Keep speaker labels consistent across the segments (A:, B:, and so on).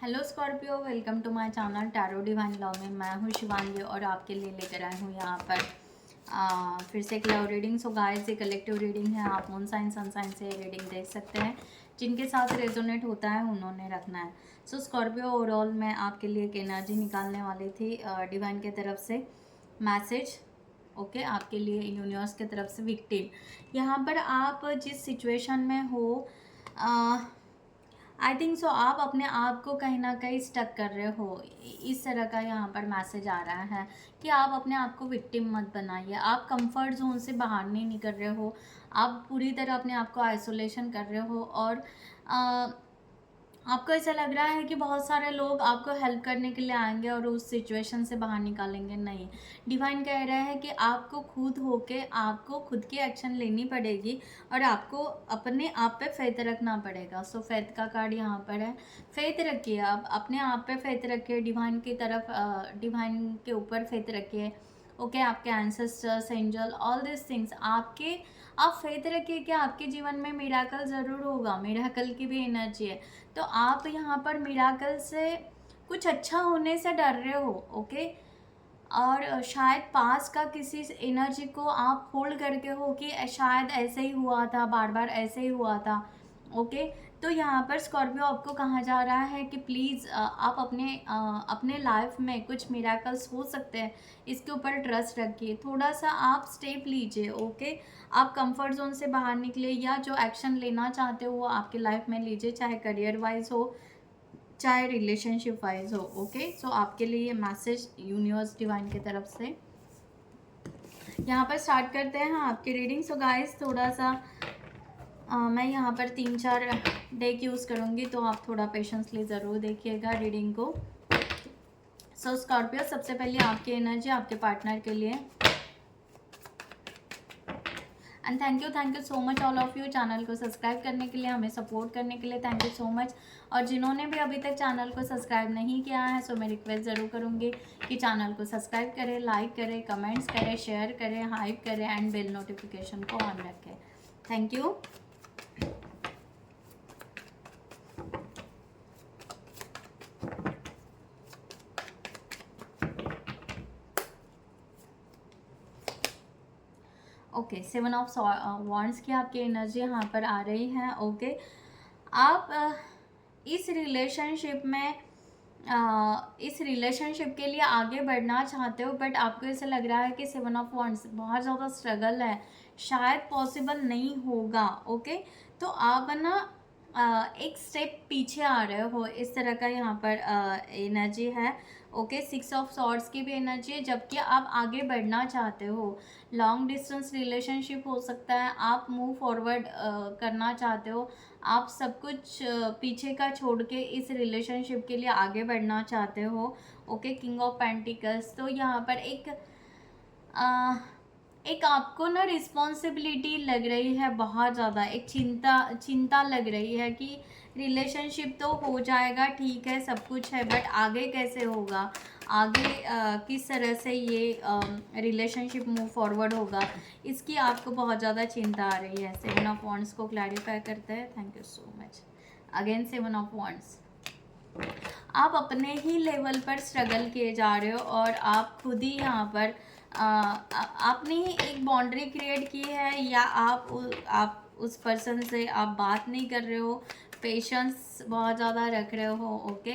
A: Hello Scorpio, welcome to my channel tarot divine love में। मैं हूँ शिवांगी और आपके लिए लेकर आई हूँ यहाँ पर फिर से एक लव रीडिंग। सो गाइस, ये कलेक्टिव रीडिंग है। आप मून साइन सन साइन से रीडिंग देख सकते हैं। जिनके साथ रेजोनेट होता है उन्होंने रखना है। सो स्कॉर्पियो, ओवरऑल मैं आपके लिए एक एनर्जी निकालने वाली थी डिवाइन की तरफ से मैसेज। ओके, आपके लिए यूनिवर्स की तरफ से विक्टिम। यहाँ पर आप जिस सिचुएशन में हो, आई थिंक सो आप अपने आप को कहीं ना कहीं स्टक कर रहे हो। इस तरह का यहाँ पर मैसेज आ रहा है कि आप अपने आप को विक्टिम मत बनाइए। आप कंफर्ट जोन से बाहर नहीं निकल रहे हो। आप पूरी तरह अपने आप को आइसोलेशन कर रहे हो और आपको ऐसा लग रहा है कि बहुत सारे लोग आपको हेल्प करने के लिए आएंगे और उस सिचुएशन से बाहर निकालेंगे। नहीं, डिवाइन कह रहा है कि आपको खुद होके आपको खुद की एक्शन लेनी पड़ेगी और आपको अपने आप पे फेथ रखना पड़ेगा। सो फेथ का कार्ड यहाँ पर है। फेथ रखिए, आप अपने आप पे फेथ रखिए, डिवाइन की तरफ, डिवाइन के ऊपर फेथ रखिए। ओके, आपके ancestors, angel, all this things आपके, आप फेथ रखिए कि आपके जीवन में मिराकल ज़रूर होगा। मिराकल की भी एनर्जी है। तो आप यहाँ पर मिराकल से, कुछ अच्छा होने से डर रहे हो। ओके, और शायद पास का किसी एनर्जी को आप होल्ड करके हो कि शायद ऐसे ही हुआ था, बार बार ऐसे ही हुआ था। ओके, तो यहाँ पर स्कॉर्पियो आपको कहा जा रहा है कि प्लीज़ आप अपने लाइफ में कुछ मिराकल्स हो सकते हैं, इसके ऊपर ट्रस्ट रखिए। थोड़ा सा आप स्टेप लीजिए। ओके, आप कंफर्ट जोन से बाहर निकले या जो एक्शन लेना चाहते हो वो आपकी लाइफ में लीजिए, चाहे करियर वाइज हो, चाहे रिलेशनशिप वाइज हो। ओके, सो आपके लिए ये मैसेज यूनिवर्स डिवाइन की तरफ से। यहाँ पर स्टार्ट करते हैं आपकी रीडिंग। सो गाइस, थोड़ा सा मैं यहाँ पर 3-4 डेक यूज़ करूँगी, तो आप थोड़ा पेशेंसली ज़रूर देखिएगा रीडिंग को। सो स्कॉर्पियो, सबसे पहले आपकी एनर्जी आपके पार्टनर के लिए। And thank you so much all of you channel को सब्सक्राइब करने के लिए, हमें सपोर्ट करने के लिए। Thank you so much. और जिन्होंने भी अभी तक चैनल को सब्सक्राइब नहीं किया है, सो मैं रिक्वेस्ट ज़रूर करूँगी कि चैनल को सब्सक्राइब करें, लाइक करें, कमेंट्स करें, शेयर करें, हाइप करें एंड बेल नोटिफिकेशन को ऑन रखें। Thank you. Okay, 7 of wands की आपकी एनर्जी यहाँ पर आ रही है। ओके, आप इस रिलेशनशिप में, इस रिलेशनशिप के लिए आगे बढ़ना चाहते हो, बट आपको ऐसा लग रहा है कि 7 ऑफ वॉन्ड्स बहुत ज़्यादा स्ट्रगल है, शायद पॉसिबल नहीं होगा। ओके, तो आप ना एक स्टेप पीछे आ रहे हो, इस तरह का यहाँ पर एनर्जी है। ओके, 6 ऑफ सॉर्ड्स की भी एनर्जी है, जबकि आप आगे बढ़ना चाहते हो। लॉन्ग डिस्टेंस रिलेशनशिप हो सकता है, आप मूव फॉरवर्ड करना चाहते हो, आप सब कुछ पीछे का छोड़ के इस रिलेशनशिप के लिए आगे बढ़ना चाहते हो। ओके, किंग ऑफ पेंटिकल्स, तो यहाँ पर एक आपको ना रिस्पॉन्सिबिलिटी लग रही है बहुत ज़्यादा, एक चिंता लग रही है कि रिलेशनशिप तो हो जाएगा, ठीक है, सब कुछ है, बट आगे कैसे होगा, आगे किस तरह से ये रिलेशनशिप मूव फॉरवर्ड होगा, इसकी आपको बहुत ज़्यादा चिंता आ रही है। 7 ऑफ वॉन्ड्स को क्लैरिफाई करते हैं। Thank you so much. Again 7 of wands, आप अपने ही लेवल पर स्ट्रगल किए जा रहे हो और आप खुद ही यहाँ पर आपने ही एक बाउंड्री क्रिएट की है, या आप उस पर्सन से आप बात नहीं कर रहे हो, पेशेंस बहुत ज़्यादा रख रहे हो। ओके,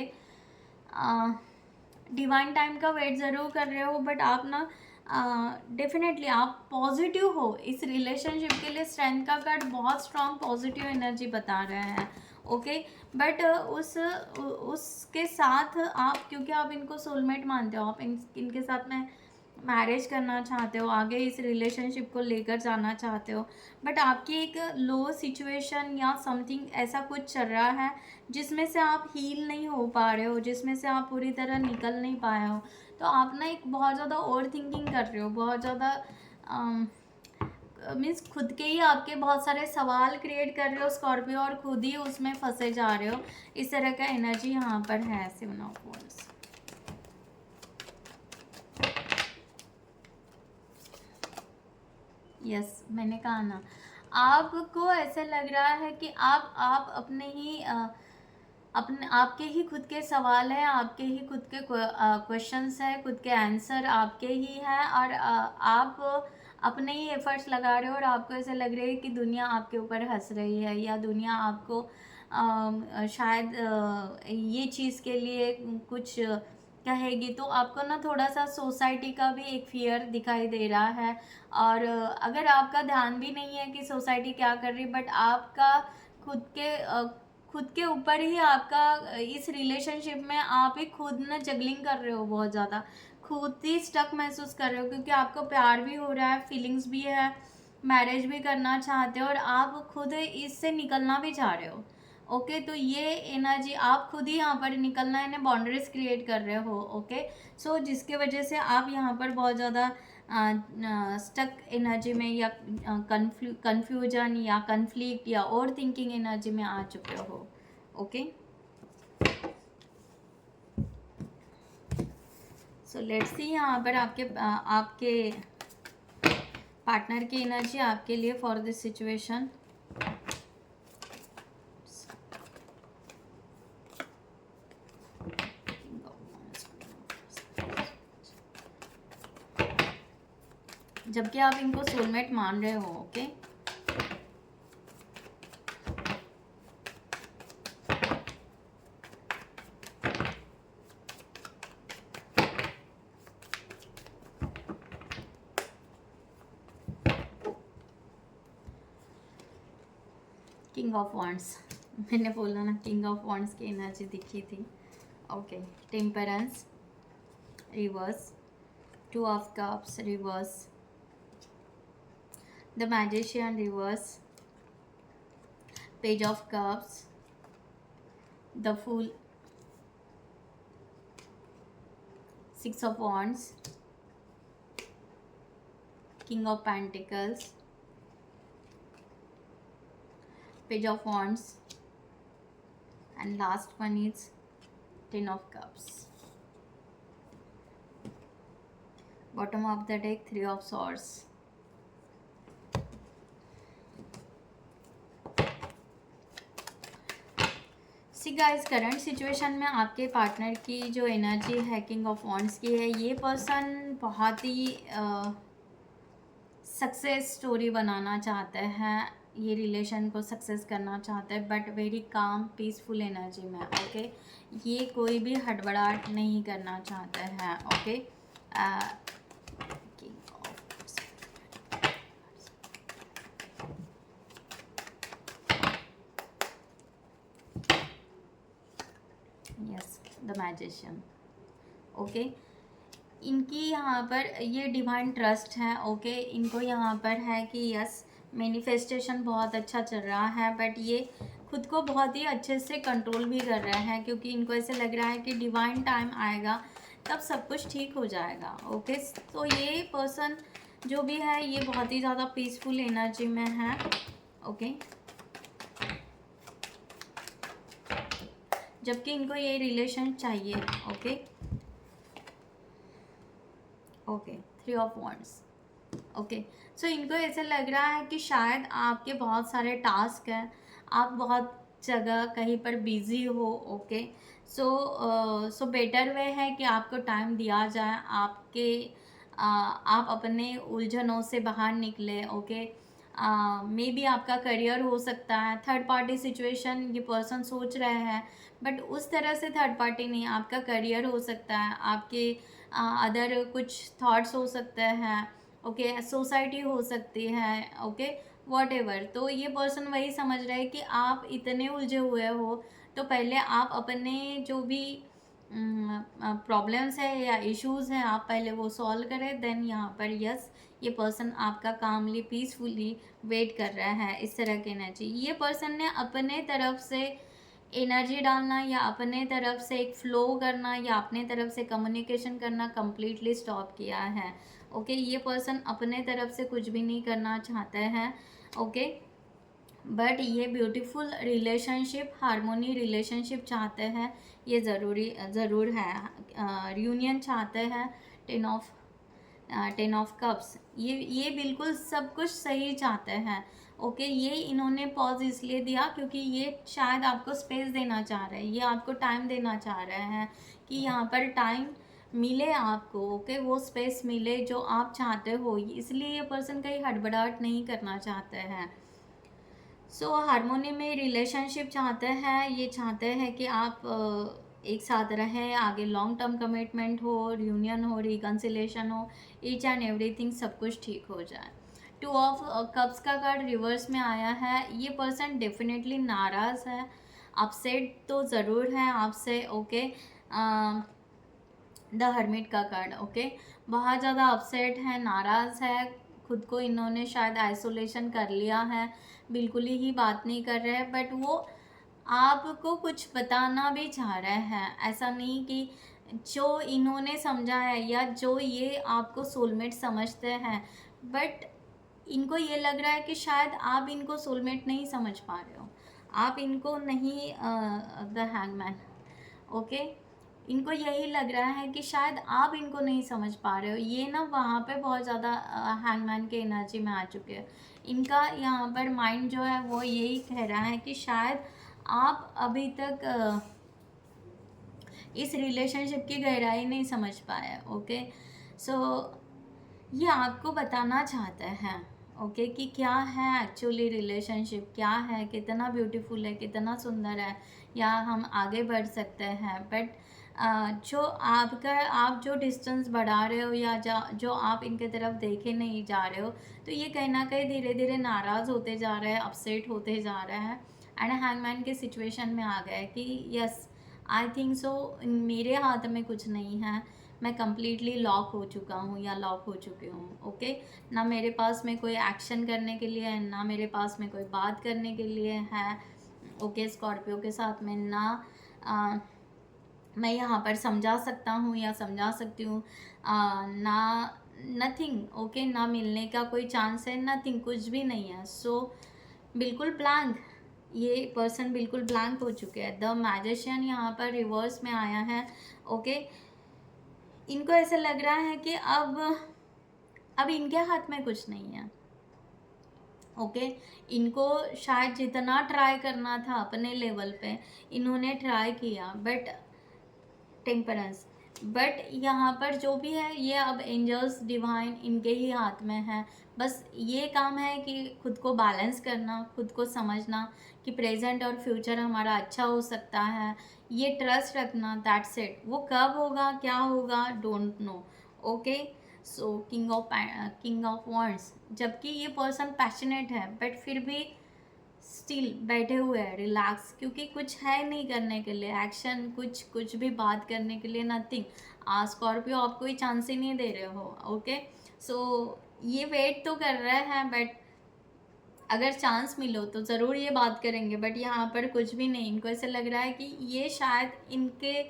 A: डिवाइन टाइम का वेट ज़रूर कर रहे हो, बट आप ना डेफिनेटली आप पॉजिटिव हो इस रिलेशनशिप के लिए। स्ट्रेंथ का कार्ड बहुत स्ट्रॉन्ग पॉजिटिव एनर्जी बता रहे हैं। ओके, बट उसके साथ आप, क्योंकि आप इनको सोलमेट मानते हो, आप इनके साथ में मैरिज करना चाहते हो, आगे इस रिलेशनशिप को लेकर जाना चाहते हो, बट आपकी एक लो सिचुएशन या समथिंग ऐसा कुछ चल रहा है जिसमें से आप हील नहीं हो पा रहे हो, जिसमें से आप पूरी तरह निकल नहीं पाए हो। तो आप ना एक बहुत ज़्यादा ओवर थिंकिंग कर रहे हो, बहुत ज़्यादा मीन्स खुद के ही आपके बहुत सारे सवाल क्रिएट कर रहे हो स्कॉर्पियो, और खुद ही उसमें फंसे जा रहे हो। इस तरह का एनर्जी यहाँ पर है। 7 ऑफ वॉन्ड्स, यस, मैंने कहा ना, आपको ऐसा लग रहा है कि आप अपने ही अपने आपके ही खुद के सवाल हैं, आपके ही खुद के क्वेश्चंस हैं, खुद के आंसर आपके ही हैं, और आप अपने ही एफर्ट्स लगा रहे हो और आपको ऐसे लग रहा है कि दुनिया आपके ऊपर हंस रही है, या दुनिया आपको शायद ये चीज़ के लिए कुछ कहेगी। तो आपको ना थोड़ा सा सोसाइटी का भी एक फियर दिखाई दे रहा है, और अगर आपका ध्यान भी नहीं है कि सोसाइटी क्या कर रही, बट आपका खुद के ऊपर ही आपका इस रिलेशनशिप में आप ही खुद ना जगलिंग कर रहे हो, बहुत ज़्यादा खुद ही स्टक महसूस कर रहे हो, क्योंकि आपको प्यार भी हो रहा है, फीलिंग्स भी है, मैरिज भी करना चाहते हो, और आप खुद इससे निकलना भी चाह रहे हो। ओके, तो ये एनर्जी आप खुद ही यहाँ पर निकलना है, बाउंड्रीज क्रिएट कर रहे हो। ओके, सो जिसके वजह से आप यहाँ पर बहुत ज़्यादा स्टक एनर्जी में, या कन्फ्यूजन या कन्फ्लिक्ट या ओवर थिंकिंग एनर्जी में आ चुके हो। ओके, सो लेट्स सी यहाँ पर आपके पार्टनर की एनर्जी आपके लिए फॉर दिस सिचुएशन। जबकि आप इनको सोलमेट मान रहे हो। ओके, किंग ऑफ वॉन्ड्स, मैंने बोला ना किंग ऑफ वॉन्ड्स की एनर्जी दिखी थी। Okay, temperance reverse, two of cups reverse, the magician reverse, page of cups, the fool, six of wands, king of pentacles, page of wands, and last one is ten of cups. Bottom of the deck, three of swords. See guys, current situation में आपके partner की जो energy है king of wands की है, ये person बहुत ही success story बनाना चाहते हैं, ये रिलेशन को सक्सेस करना चाहते हैं, but very calm peaceful energy में। ओके, ये कोई भी हड़बड़ाहट नहीं करना चाहते हैं। Okay, yes, the magician. Okay, इनकी यहाँ पर ये डिवाइन ट्रस्ट है। ओके, इनको यहाँ पर है कि यस, मैनिफेस्टेशन बहुत अच्छा चल रहा है, बट ये खुद को बहुत ही अच्छे से कंट्रोल भी कर रहे हैं, क्योंकि इनको ऐसे लग रहा है कि डिवाइन टाइम आएगा तब सब कुछ ठीक हो जाएगा। ओके, तो ये पर्सन जो भी है ये बहुत ही ज़्यादा पीसफुल एनर्जी में है। ओके, जबकि इनको ये रिलेशन चाहिए। Okay, okay, three of wands. Okay, so इनको ऐसा लग रहा है कि शायद आपके बहुत सारे टास्क हैं, आप बहुत जगह कहीं पर बिज़ी हो। ओके, सो बेटर वे है कि आपको टाइम दिया जाए, आप अपने उलझनों से बाहर निकले। ओके, मे बी आपका करियर हो सकता है, थर्ड पार्टी सिचुएशन ये पर्सन सोच रहे हैं, बट उस तरह से थर्ड पार्टी नहीं, आपका करियर हो सकता है, आपके अदर कुछ थॉट्स हो सकते हैं। ओके, सोसाइटी हो सकती है। Okay, what ever. तो ये पर्सन वही समझ रहे हैं कि आप इतने उलझे हुए हो, तो पहले आप अपने जो भी प्रॉब्लम्स है या इश्यूज़ हैं, आप पहले वो सॉल्व करें, देन यहाँ पर यस, ये पर्सन आपका कामली पीसफुली वेट कर रहा है। इस तरह की एनर्जी ये पर्सन ने अपने तरफ से एनर्जी डालना, या अपने तरफ से एक फ्लो करना, या अपने तरफ से कम्युनिकेशन करना कम्प्लीटली स्टॉप किया है। ओके, ये पर्सन अपने तरफ से कुछ भी नहीं करना चाहते हैं। ओके, बट ये ब्यूटीफुल रिलेशनशिप, हारमोनी रिलेशनशिप चाहते हैं, ये ज़रूर है। रियूनियन चाहते हैं। 10 ऑफ कप्स, ये बिल्कुल सब कुछ सही चाहते हैं। ओके, ये इन्होंने पॉज इसलिए दिया क्योंकि ये शायद आपको स्पेस देना चाह रहे हैं, ये आपको टाइम देना चाह रहे हैं कि यहाँ पर टाइम मिले आपको। ओके, वो स्पेस मिले जो आप चाहते हो, इसलिए ये पर्सन कहीं हड़बड़ाहट नहीं करना चाहते हैं। सो हारमोनी में रिलेशनशिप चाहते हैं, ये चाहते हैं कि आप एक साथ रहें, आगे लॉन्ग टर्म कमिटमेंट हो, रियूनियन हो, रिकन्सिलेशन हो, ईच एंड एवरीथिंग सब कुछ ठीक हो जाए। 2 ऑफ कप्स का कार्ड रिवर्स में आया है। ये पर्सन डेफिनेटली नाराज़ है, अपसेट तो ज़रूर है आपसे। ओके, द हर्मिट का कार्ड, ओके, बहुत ज़्यादा अपसेट है, नाराज़ है, खुद को इन्होंने शायद आइसोलेशन कर लिया है, बिल्कुल ही बात नहीं कर रहे हैं, बट वो आपको कुछ बताना भी चाह रहे हैं। ऐसा नहीं कि जो इन्होंने समझा है या जो ये आपको सोलमेट समझते हैं, बट इनको ये लग रहा है कि शायद आप इनको सोलमेट नहीं समझ पा रहे हो, आप इनको नहीं, द हैंगमैन, ओके, इनको यही लग रहा है कि शायद आप इनको नहीं समझ पा रहे हो। ये ना वहाँ पे बहुत ज़्यादा हैंगमैन के एनर्जी में आ चुके हैं। इनका यहाँ पर माइंड जो है वो यही कह रहा है कि शायद आप अभी तक इस रिलेशनशिप की गहराई नहीं समझ पाए। ओके, सो ये आपको बताना चाहते हैं, ओके, कि क्या है एक्चुअली रिलेशनशिप, क्या है, कितना ब्यूटीफुल है, कितना सुंदर है, या हम आगे बढ़ सकते हैं। बट जो आप जो डिस्टेंस बढ़ा रहे हो या जो आप इनके तरफ देखे नहीं जा रहे हो, तो ये कहीं ना कहीं धीरे धीरे नाराज़ होते जा रहे हैं, अपसेट होते जा रहे हैं, एंड हैंगमैन के सिचुएशन में आ गए कि यस, आई थिंक सो मेरे हाथ में कुछ नहीं है, मैं कम्प्लीटली लॉक हो चुका हूँ या लॉक हो चुकी हूँ। ओके, ना मेरे पास में कोई एक्शन करने के लिए है, ना मेरे पास में कोई बात करने के लिए है। ओके, स्कॉर्पियो के साथ में ना मैं यहाँ पर समझा सकता हूँ या समझा सकती हूँ, ना नथिंग। ओके, ना मिलने का कोई चांस है, नथिंग, कुछ भी नहीं है। सो बिल्कुल ब्लैंक, ये पर्सन बिल्कुल ब्लैंक हो चुके हैं। द मैजिशियन यहाँ पर रिवर्स में आया है। ओके, इनको ऐसा लग रहा है कि अब इनके हाथ में कुछ नहीं है। ओके, इनको शायद जितना ट्राई करना था अपने लेवल पे इन्होंने ट्राई किया, बट टेम्परेंस, बट यहाँ पर जो भी है ये अब एंजल्स डिवाइन इनके ही हाथ में है। बस ये काम है कि खुद को बैलेंस करना, खुद को समझना कि प्रेजेंट और फ्यूचर हमारा अच्छा हो सकता है, ये ट्रस्ट रखना, दैट्स इट। वो कब होगा, क्या होगा, don't know. Okay, so king of wands, जबकि ये पर्सन पैशनेट है, बट फिर भी स्टिल बैठे हुए हैं रिलैक्स, क्योंकि कुछ है नहीं करने के लिए, एक्शन कुछ भी बात करने के लिए नथिंग। स्कॉर्पियो आप कोई चांस ही नहीं दे रहे हो। ओके, सो ये वेट तो कर रहे हैं, बट अगर चांस मिलो तो ज़रूर ये बात करेंगे, बट यहाँ पर कुछ भी नहीं। इनको ऐसा लग रहा है कि ये शायद इनके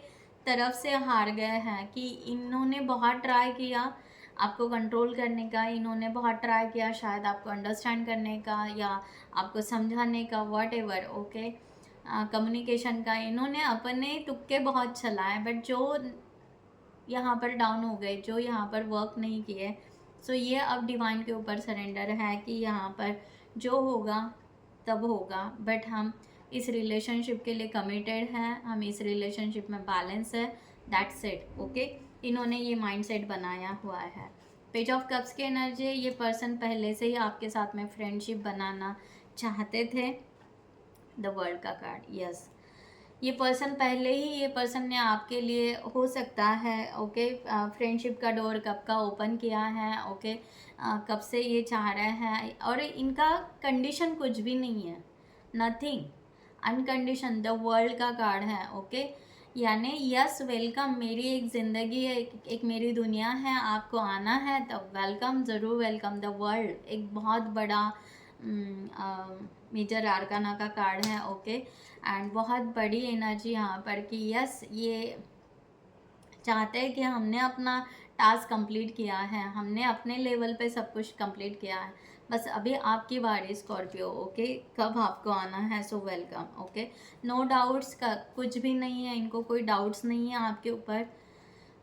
A: तरफ से हार गए हैं, कि इन्होंने बहुत ट्राई किया आपको कंट्रोल करने का, इन्होंने बहुत ट्राई किया शायद आपको अंडरस्टैंड करने का या आपको समझाने का, वॉट एवर। ओके, कम्युनिकेशन का इन्होंने अपने तुक्के बहुत चलाए, बट जो यहाँ पर डाउन हो गए, जो यहाँ पर वर्क नहीं किए, सो ये अब डिवाइन के ऊपर सरेंडर है कि यहाँ पर जो होगा तब होगा, बट हम इस रिलेशनशिप के लिए कमिटेड हैं, हम इस रिलेशनशिप में बैलेंस है, दैट्स इट। ओके, इन्होंने ये माइंडसेट बनाया हुआ है। पेज ऑफ कप्स की एनर्जी, ये पर्सन पहले से ही आपके साथ में फ्रेंडशिप बनाना चाहते थे। द वर्ल्ड का कार्ड, यस, ये पर्सन पहले ही, ये पर्सन ने आपके लिए हो सकता है, ओके, फ्रेंडशिप का डोर कब का ओपन किया है। ओके, कब से ये चाह रहे हैं, और इनका कंडीशन कुछ भी नहीं है, नथिंग, अनकंडीशन। द वर्ल्ड का कार्ड है। ओके, यानी यस, वेलकम, मेरी एक ज़िंदगी है, एक मेरी दुनिया है, आपको आना है तब वेलकम, ज़रूर वेलकम। द वर्ल्ड एक बहुत बड़ा मेजर आर्काना का कार्ड है। ओके, एंड बहुत बड़ी एनर्जी यहाँ पर कि यस, ये चाहते हैं कि हमने अपना टास्क कंप्लीट किया है, हमने अपने लेवल पे सब कुछ कंप्लीट किया है, बस अभी आपकी बारी स्कॉर्पियो। ओके, कब आपको आना है, so welcome. Okay, no doubts का कुछ भी नहीं है, इनको कोई डाउट्स नहीं है आपके ऊपर,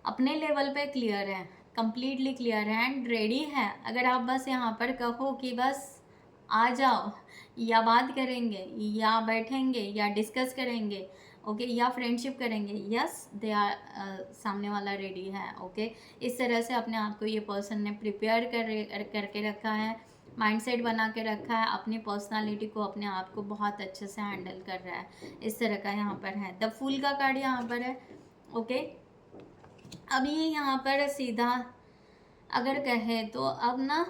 A: अपने लेवल पे क्लियर है, कंप्लीटली क्लियर है एंड रेडी है। अगर आप बस यहाँ पर कहो कि बस आ जाओ, या बात करेंगे, या बैठेंगे, या डिस्कस करेंगे, ओके, या फ्रेंडशिप करेंगे, यस दे आर, सामने वाला रेडी है। ओके, इस तरह से अपने आप को ये पर्सन ने प्रिपेयर करके रखा है, माइंडसेट बना के रखा है, अपनी पर्सनालिटी को, अपने आप को बहुत अच्छे से हैंडल कर रहा है। इस तरह का यहाँ पर है। द फूल का कार्ड यहाँ पर है। ओके, अब ये यहाँ पर सीधा अगर कहे तो अब ना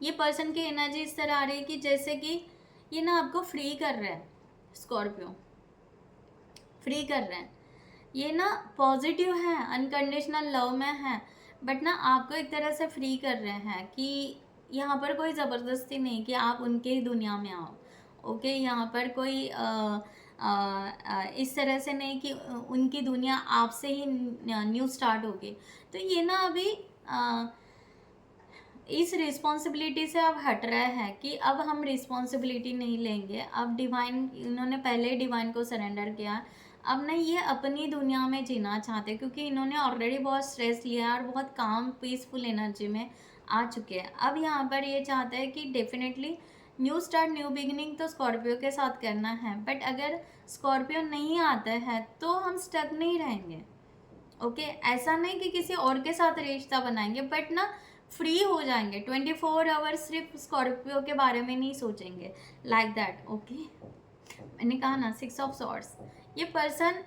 A: ये पर्सन की एनर्जी इस तरह आ रही है कि जैसे कि ये ना आपको फ्री कर रहे हैं, स्कॉर्पियो फ्री कर रहे हैं। ये ना पॉजिटिव है, अनकंडीशनल लव में है, बट ना आपको एक तरह से फ्री कर रहे हैं कि यहाँ पर कोई ज़बरदस्ती नहीं कि आप उनके ही दुनिया में आओ। ओके, यहाँ पर कोई इस तरह से नहीं कि उनकी दुनिया आपसे ही न्यू स्टार्ट होगी। तो ये ना अभी इस रिस्पॉन्सिबिलिटी से अब हट रहा है कि अब हम रिस्पॉन्सिबिलिटी नहीं लेंगे। अब डिवाइन, इन्होंने पहले ही डिवाइन को सरेंडर किया, अब ना ये अपनी दुनिया में जीना चाहते हैं, क्योंकि इन्होंने ऑलरेडी बहुत स्ट्रेस लिया है और बहुत काम पीसफुल एनर्जी में आ चुके हैं। अब यहाँ पर ये चाहते हैं कि definitely new start, new beginning तो स्कॉर्पियो के साथ करना है, बट अगर स्कॉर्पियो नहीं आता है तो हम स्टक नहीं रहेंगे। ओके, ऐसा नहीं कि किसी और के साथ रिश्ता बनाएंगे, बट ना फ्री हो जाएंगे, 24 आवर्स सिर्फ स्कॉर्पियो के बारे में नहीं सोचेंगे, लाइक दैट। ओके, मैंने कहा ना 6 ऑफ सॉर्ड्स। ये पर्सन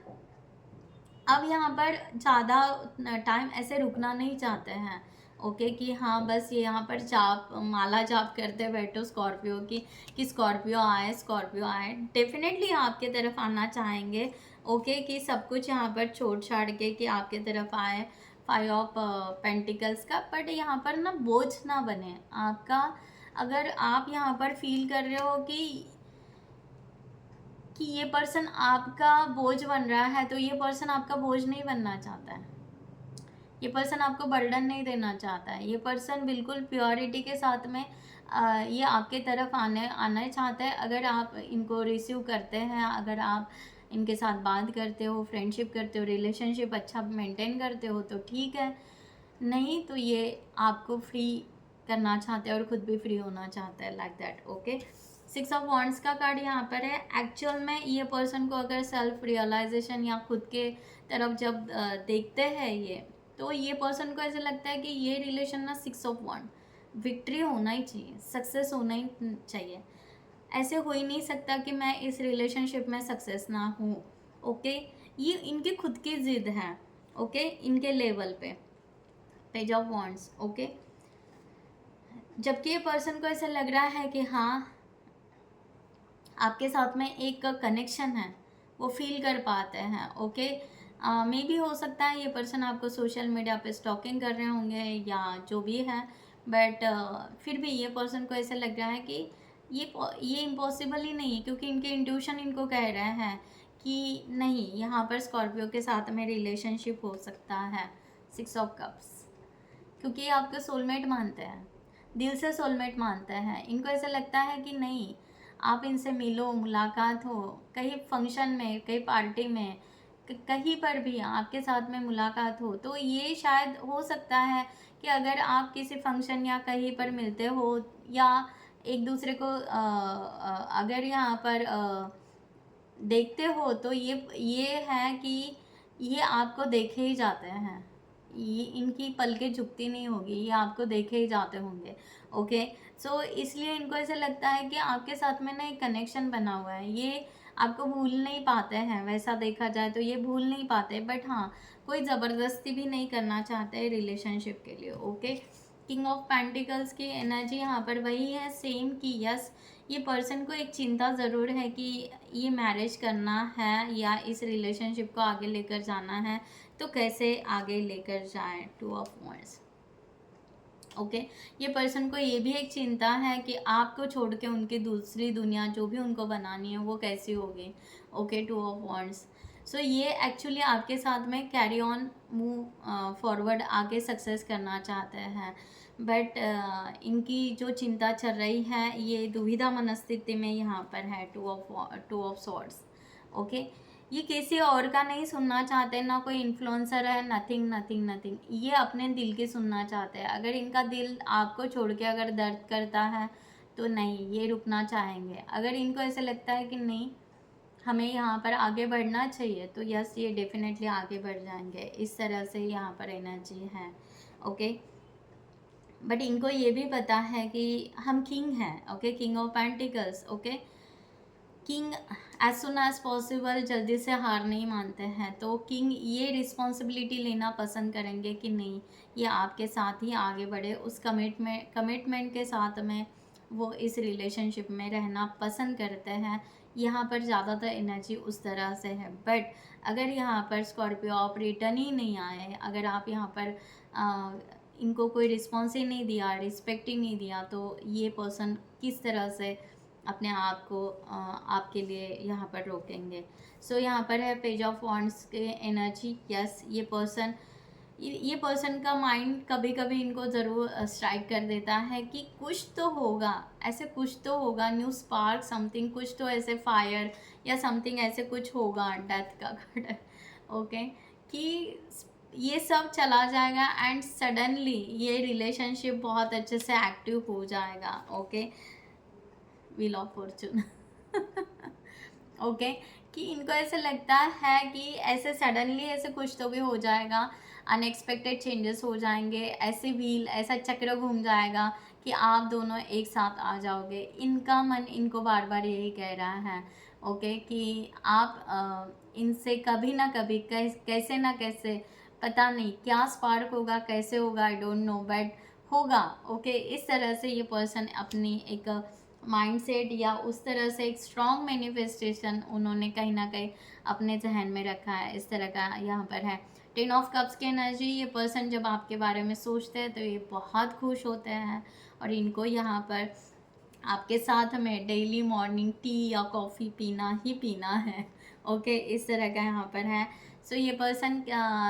A: अब यहाँ पर ज़्यादा टाइम ऐसे रुकना नहीं चाहते हैं। ओके, कि हाँ बस ये यहाँ पर माला जाप करते बैठो स्कॉर्पियो की, कि स्कॉर्पियो आए, स्कॉर्पियो आए। डेफिनेटली आपके तरफ आना चाहेंगे। ओके, कि सब कुछ यहाँ पर छोड़ छाड़ के कि आपके तरफ आए। 5 ऑफ पेंटिकल्स का, बट यहाँ पर ना बोझ ना बने आपका। अगर आप यहाँ पर फील कर रहे हो कि ये पर्सन आपका बोझ बन रहा है, तो ये पर्सन आपका बोझ नहीं बनना चाहता है। ये पर्सन आपको बर्डन नहीं देना चाहता है। ये पर्सन बिल्कुल प्योरिटी के साथ में ये आपके तरफ आना चाहता है। अगर आप इनको रिसीव करते हैं, अगर आप इनके साथ बात करते हो, फ्रेंडशिप करते हो, रिलेशनशिप अच्छा मेंटेन करते हो तो ठीक है, नहीं तो ये आपको फ्री करना चाहते हैं और ख़ुद भी फ्री होना चाहता है, like that. Okay, 6 of wands का कार्ड यहाँ पर है। एक्चुअल में ये पर्सन को अगर सेल्फ रियलाइजेशन या खुद के तरफ जब देखते हैं ये, तो ये पर्सन को ऐसा लगता है कि ये रिलेशन ना 6 ऑफ वॉन्ड, विक्ट्री होना ही चाहिए, सक्सेस होना ही चाहिए। ऐसे हो ही नहीं सकता कि मैं इस रिलेशनशिप में सक्सेस ना हूँ। ओके, ये इनकी खुद की ज़िद है। ओके, इनके लेवल पे पेज ऑफ वॉन्ड्स। ओके, जबकि ये पर्सन को ऐसा लग रहा है कि हाँ आपके साथ में एक कनेक्शन है, वो फील कर पाते हैं। ओके, मे भी हो सकता है ये पर्सन आपको सोशल मीडिया पे स्टॉकिंग कर रहे होंगे या जो भी है, बट फिर भी ये पर्सन को ऐसा लग रहा है कि ये इम्पॉसिबल ही नहीं है, क्योंकि इनके इंट्यूशन इनको कह रहे हैं कि नहीं, यहाँ पर स्कॉर्पियो के साथ में रिलेशनशिप हो सकता है। 6 ऑफ कप्स, क्योंकि ये आपको सोलमेट मानते हैं, दिल से सोलमेट मानते हैं। इनको ऐसा लगता है कि नहीं, आप इनसे मिलो, मुलाकात हो, कहीं फंक्शन में, कहीं पार्टी में, कहीं पर भी आपके साथ में मुलाकात हो, तो ये शायद हो सकता है कि अगर आप किसी फंक्शन या कहीं पर मिलते हो या एक दूसरे को अगर यहाँ पर देखते हो, तो ये है कि ये आपको देखे ही जाते हैं, ये इनकी पलकें झुकती नहीं होगी, ये आपको देखे ही जाते होंगे। ओके, सो इसलिए इनको ऐसा लगता है कि आपके साथ में ना एक कनेक्शन बना हुआ है, ये आपको भूल नहीं पाते हैं। वैसा देखा जाए तो ये भूल नहीं पाते, बट हाँ कोई ज़बरदस्ती भी नहीं करना चाहते रिलेशनशिप के लिए। ओके, किंग ऑफ पेंटिकल्स की एनर्जी यहाँ पर वही है सेम, कि यस ये पर्सन को एक चिंता ज़रूर है कि ये मैरिज करना है या इस रिलेशनशिप को आगे लेकर जाना है, तो कैसे आगे लेकर जाएं। 2 ऑफ वॉन्ड्स। ओके, ये पर्सन को ये भी एक चिंता है कि आपको छोड़ के उनकी दूसरी दुनिया जो भी उनको बनानी है वो कैसी होगी। Okay, 2 of wands. सो ये एक्चुअली आपके साथ में कैरी ऑन, मूव फॉरवर्ड, आगे सक्सेस करना चाहते हैं, बट इनकी जो चिंता चल रही है ये दुविधा मनस्थिति में यहाँ पर है। 2 ऑफ सॉर्ड्स। ओके, ये किसी और का नहीं सुनना चाहते, ना कोई इन्फ्लुएंसर है, नथिंग नथिंग नथिंग, ये अपने दिल की सुनना चाहते हैं। अगर इनका दिल आपको छोड़ के अगर दर्द करता है तो नहीं, ये रुकना चाहेंगे। अगर इनको ऐसे लगता है कि नहीं हमें यहाँ पर आगे बढ़ना चाहिए, तो यस ये डेफिनेटली आगे बढ़ जाएंगे। इस तरह से यहाँ पर एनर्जी है। ओके, बट इनको ये भी पता है कि हम किंग हैं। Okay, king of pentacles. Okay, king as soon as possible जल्दी से हार नहीं मानते हैं, तो किंग ये रिस्पॉन्सिबिलिटी लेना पसंद करेंगे कि नहीं ये आपके साथ ही आगे बढ़े, उस कमिटमेंट के साथ में वो इस रिलेशनशिप में रहना पसंद करते हैं। यहाँ पर ज़्यादातर एनर्जी उस तरह से है। बट अगर यहाँ पर स्कॉर्पियो आप रिटर्न ही नहीं आए, अगर आप यहाँ पर इनको कोई रिस्पॉन्स ही नहीं दिया, रिस्पेक्ट ही नहीं दिया, तो ये पर्सन किस तरह से अपने आप को आपके लिए यहाँ पर रोकेंगे। सो यहाँ पर है पेज ऑफ वॉन्ड्स के एनर्जी। यस, ये पर्सन का माइंड कभी कभी इनको ज़रूर स्ट्राइक कर देता है कि कुछ तो होगा, ऐसे कुछ तो होगा, न्यू स्पार्क समथिंग, कुछ तो ऐसे फायर या समथिंग ऐसे कुछ होगा, डेथ का कार्ड। ओके, कि ये सब चला जाएगा एंड सडनली ये रिलेशनशिप बहुत अच्छे से एक्टिव हो जाएगा। Okay, wheel of Fortune. Okay, कि इनको ऐसे लगता है कि ऐसे सडनली ऐसे कुछ तो भी हो जाएगा, अनएक्सपेक्टेड चेंजेस हो जाएंगे, ऐसे व्हील ऐसा चक्र घूम जाएगा कि आप दोनों एक साथ आ जाओगे। इनका मन इनको बार बार यही कह रहा है। ओके, कि आप इनसे कभी ना कभी कैसे ना कैसे, पता नहीं क्या स्पार्क होगा, कैसे होगा, आई डोंट नो, बट होगा। ओके, इस तरह से ये पर्सन अपनी एक माइंडसेट या उस तरह से एक स्ट्रॉन्ग मैनिफेस्टेशन उन्होंने कहीं ना कहीं अपने जहन में रखा है। इस तरह का यहाँ पर है। 10 ऑफ कप्स की एनर्जी, ये पर्सन जब आपके बारे में सोचते हैं तो ये बहुत खुश होते हैं और इनको यहाँ पर आपके साथ में डेली मॉर्निंग टी या कॉफ़ी पीना ही पीना है। ओके, इस तरह का यहाँ पर है। सो ये पर्सन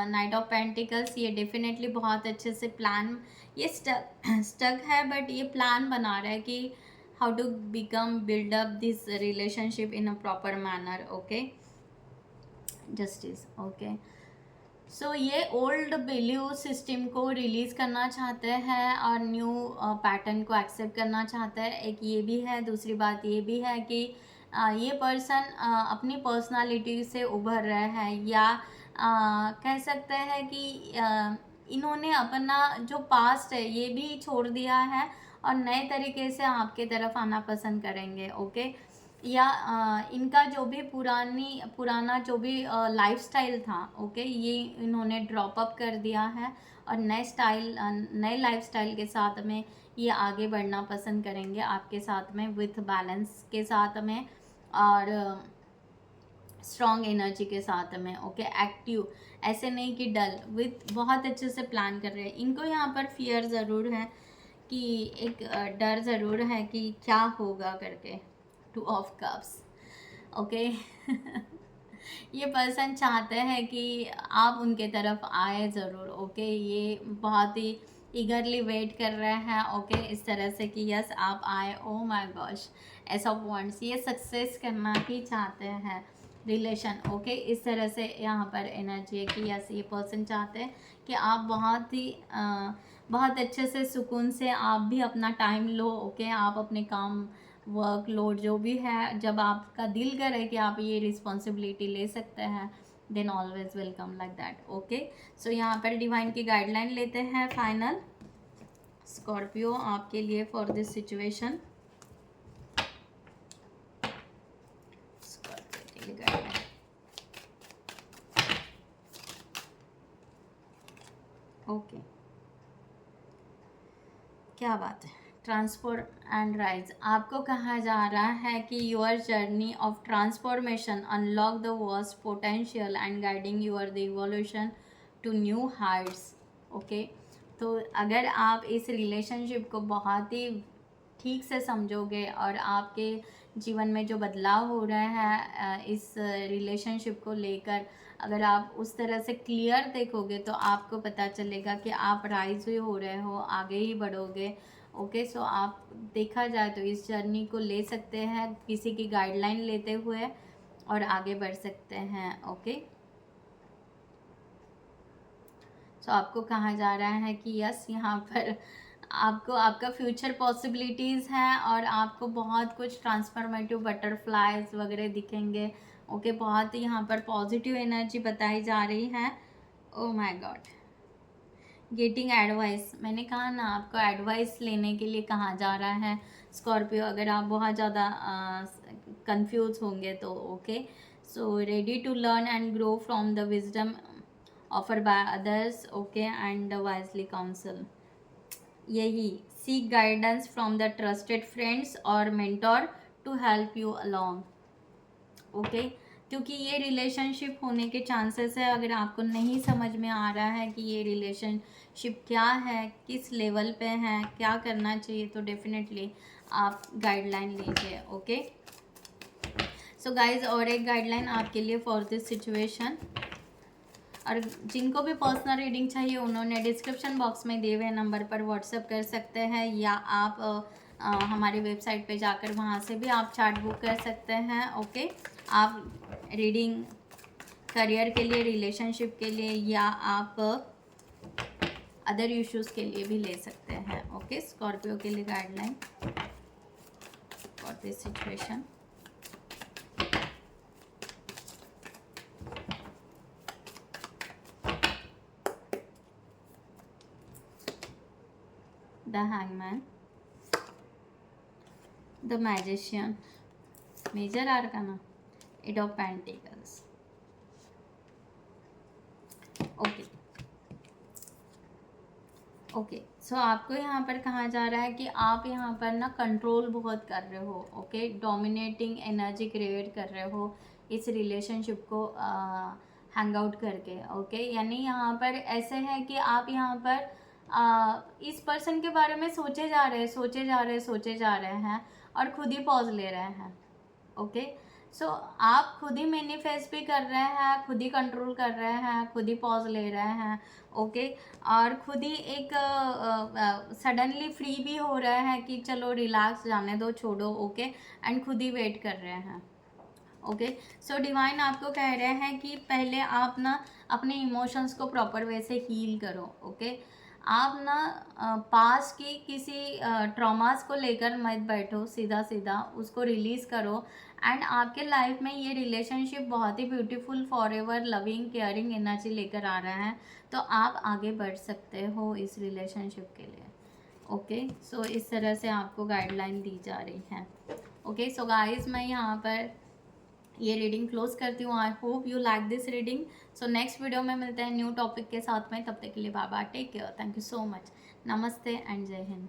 A: नाइट ऑफ पेंटिकल्स, ये डेफिनेटली बहुत अच्छे से प्लान, ये स्टक है, बट ये प्लान बना रहा है कि how to build up this relationship in a proper manner. Okay, justice. Okay, सो ये ओल्ड बिलीव सिस्टम को रिलीज़ करना चाहते हैं और न्यू पैटर्न को एक्सेप्ट करना चाहते हैं। एक ये भी है। दूसरी बात ये भी है कि ये पर्सन अपनी पर्सनालिटी से उभर रहे हैं, या कह सकते हैं कि इन्होंने अपना जो पास्ट है ये भी छोड़ दिया है और नए तरीके से आपके तरफ आना पसंद करेंगे। ओके, या इनका जो भी पुराना जो भी लाइफस्टाइल था, ओके, ये इन्होंने ड्रॉप अप कर दिया है और नए लाइफस्टाइल के साथ में ये आगे बढ़ना पसंद करेंगे आपके साथ में, विथ बैलेंस के साथ में और स्ट्रॉन्ग एनर्जी के साथ में। ओके, एक्टिव, ऐसे नहीं कि डल, विथ बहुत अच्छे से प्लान कर रहे हैं। इनको यहाँ पर फियर ज़रूर है कि एक डर ज़रूर है कि क्या होगा करके। 2 ऑफ कप्स। ओके, ये पर्सन चाहते हैं कि आप उनके तरफ आए ज़रूर। ओके, ये बहुत ही ईगरली वेट कर रहे हैं। ओके, इस तरह से कि यस आप आए। Oh my gosh, S of wands, ये सक्सेस करना ही चाहते हैं रिलेशन। ओके, इस तरह से यहाँ पर एनर्जी है कि यस ये पर्सन चाहते हैं कि आप बहुत अच्छे से सुकून से आप भी अपना टाइम लो। ओके, आप अपने काम वर्क लोड जो भी है, जब आपका दिल करे कि आप ये रिस्पॉन्सिबिलिटी ले सकते हैं, then always welcome like that. Okay, so यहाँ पर डिवाइन की गाइडलाइन लेते हैं फाइनल स्कॉर्पियो आपके लिए फॉर दिस सिचुएशन। स्कॉर्पियो के लिए गाइडलाइन। ओके, क्या बात है। ट्रांसफॉर्म एंड राइज, आपको कहा जा रहा है कि your journey of transformation unlock the vast potential and guiding your the evolution to new heights. Okay, तो अगर आप इस रिलेशनशिप को बहुत ही ठीक से समझोगे और आपके जीवन में जो बदलाव हो रहे हैं इस रिलेशनशिप को लेकर, अगर आप उस तरह से क्लियर देखोगे तो आपको पता चलेगा कि आप राइज हुए हो रहे हो, आगे ही बढ़ोगे। ओके, सो आप देखा जाए तो इस जर्नी को ले सकते हैं किसी की गाइडलाइन लेते हुए। और आगे बढ़ सकते हैं। ओके, सो आपको कहा जा रहा है कि यस, यहाँ पर आपको आपका फ्यूचर पॉसिबिलिटीज़ हैं और आपको बहुत कुछ ट्रांसफॉर्मेटिव बटरफ्लाइज वगैरह दिखेंगे। ओके, बहुत ही यहाँ पर पॉजिटिव एनर्जी बताई जा रही है। Oh my God, getting advice, मैंने कहा ना आपको एडवाइस लेने के लिए कहा जा रहा है स्कॉर्पियो, अगर आप बहुत ज़्यादा कंफ्यूज होंगे तो। Okay, so ready to learn and grow from the wisdom offer by others. Okay, and wisely counsel, यही seek guidance from the trusted friends और mentor to help you along. Okay, क्योंकि ये रिलेशनशिप होने के chances है। अगर आपको नहीं समझ में आ रहा है कि ये रिलेशनशिप क्या है, किस लेवल पे है, क्या करना चाहिए, तो डेफिनेटली आप गाइडलाइन लीजिए। ओके, सो गाइज, और एक गाइडलाइन आपके लिए फॉर दिस सिचुएशन, और जिनको भी पर्सनल रीडिंग चाहिए उन्होंने डिस्क्रिप्शन बॉक्स में दिए हुए नंबर पर व्हाट्सएप कर सकते हैं, या आप हमारी वेबसाइट पे जाकर वहाँ से भी आप चार्ट बुक कर सकते हैं। ओके, आप रीडिंग करियर के लिए, रिलेशनशिप के लिए, या आप अदर इश्यूज़ के लिए भी ले सकते हैं। ओके, स्कॉर्पियो के लिए guideline for this situation. The Hangman, the Magician, Major Arcana, 8 of Pentacles। Okay, so आपको यहाँ पर कहा जा रहा है कि आप यहाँ पर ना कंट्रोल बहुत कर रहे हो। ओके, डोमिनेटिंग एनर्जी क्रिएट कर रहे हो इस रिलेशनशिप को हैंग आउट करके। ओके, यानी यहाँ पर ऐसे है कि आप यहाँ पर इस पर्सन के बारे में सोचे जा रहे हैं और खुद ही पॉज ले रहे हैं। ओके, सो आप खुद ही मैनिफेस्ट भी कर रहे हैं, खुद ही कंट्रोल कर रहे हैं, खुद ही पॉज ले रहे हैं। ओके, और खुद ही एक सडनली फ्री भी हो रहे हैं कि चलो रिलैक्स, जाने दो, छोड़ो। ओके, एंड खुद ही वेट कर रहे हैं। ओके, सो डिवाइन आपको कह रहे हैं कि पहले आप ना अपने इमोशंस को प्रॉपर वे से हील करो। ओके, आप ना पास की किसी ट्रॉमास को लेकर मत बैठो, सीधा सीधा उसको रिलीज़ करो। एंड आपके लाइफ में ये रिलेशनशिप बहुत ही beautiful, forever loving caring energy लेकर आ रहा है, तो आप आगे बढ़ सकते हो इस रिलेशनशिप के लिए। ओके, सो इस तरह से आपको गाइडलाइन दी जा रही है। ओके, सो गाइस, मैं यहाँ पर ये रीडिंग क्लोज करती हूँ। I hope you like this reading. So next video में मिलते हैं न्यू टॉपिक के साथ में। तब तक के लिए bye bye, take care, thank you so much, नमस्ते एंड जय हिंद।